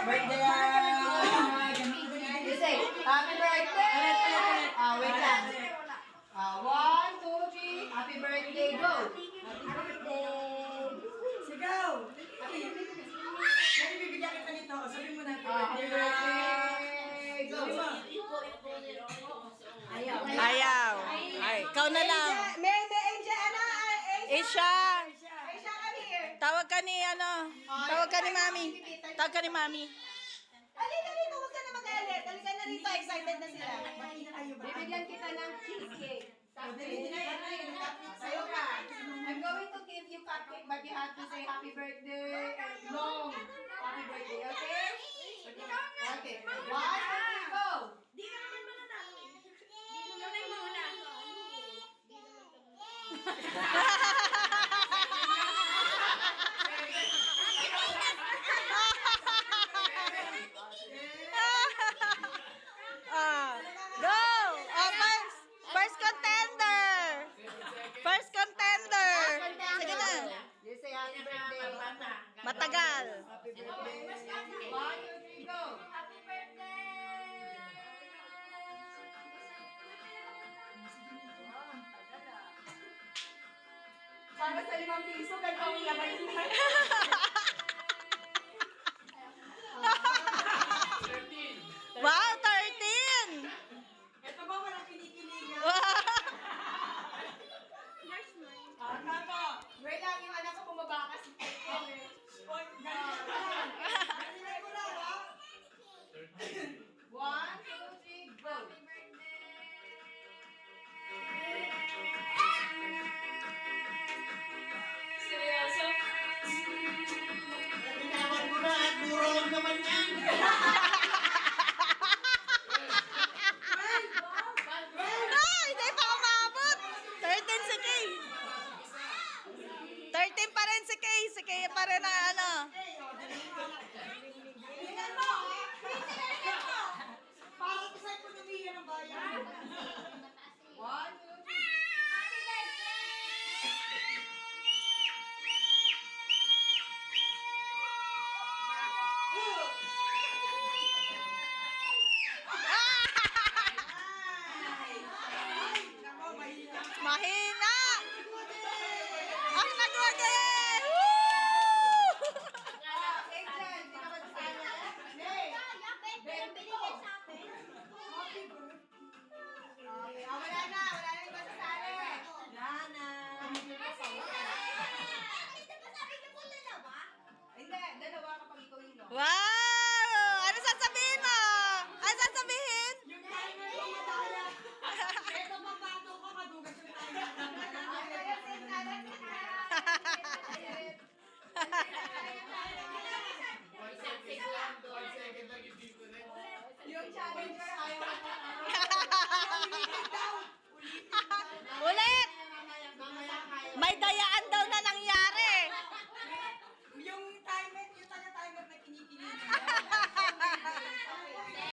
birthday! You say, happy birthday! Wait lang. 1, 2, 3, happy birthday, go! Happy birthday! Sigaw! Happy bibigyan kita nito. Sabi mo na, happy birthday! Go! Ayaw. Ay, ikaw na lang. May Angel, ano? Isha. Aisha, come here. Tawag ka ni ano? Tawag ka ni Mami. Tawag ka ni Mami. Halika dito, huwag ka na mag-alit. Halika na rito, excited na sila. Bibigyan kita ng cheesecake. Sa'yo ka. I'm going to give you cupcake, but you have to say happy birthday and long happy birthday, okay? Okay. 1, 2, 3, go! Di ka naman mananalo. Tunay mo muna. Go! Oh, first contender! First contender! Sige na. You say happy birthday. Matagal. Happy birthday. 1, 2, 3, go! Happy birthday! Para sa 5 piso, ganito ang laman nila. Wow, 13! Ito ba walang kinikiligan? Wow! Tama. Wait lang, yung anak ko bumaba kasi. Oy, ganyan. Ganyan ko lang, ha? 1, 2, 3, go! Seryoso? Tinawag mo na at puro lang naman yan. Ah, hindi pa umabot! 13 si Kay. 13 pa rin si Kay. Si Kay pa rin ang ano. Tingnan mo, ha? Para sa ekonomiya ng bayan. 1, 2, 3. Mahina! Ang nagwagi! Woo! Angel, di ka ba sasali? Nay! Okay, wala na iba sasali. Nana. Hindi, dalawa kapag ikaw yung no. Wow! Ano sasabihin mo? Ano sasabihin? Yung timer ko madaya. Ito pa pato ko, madugas yung timer. Yung challenger ayaw ko Ulit! Mamaya kaya. May dayaan daw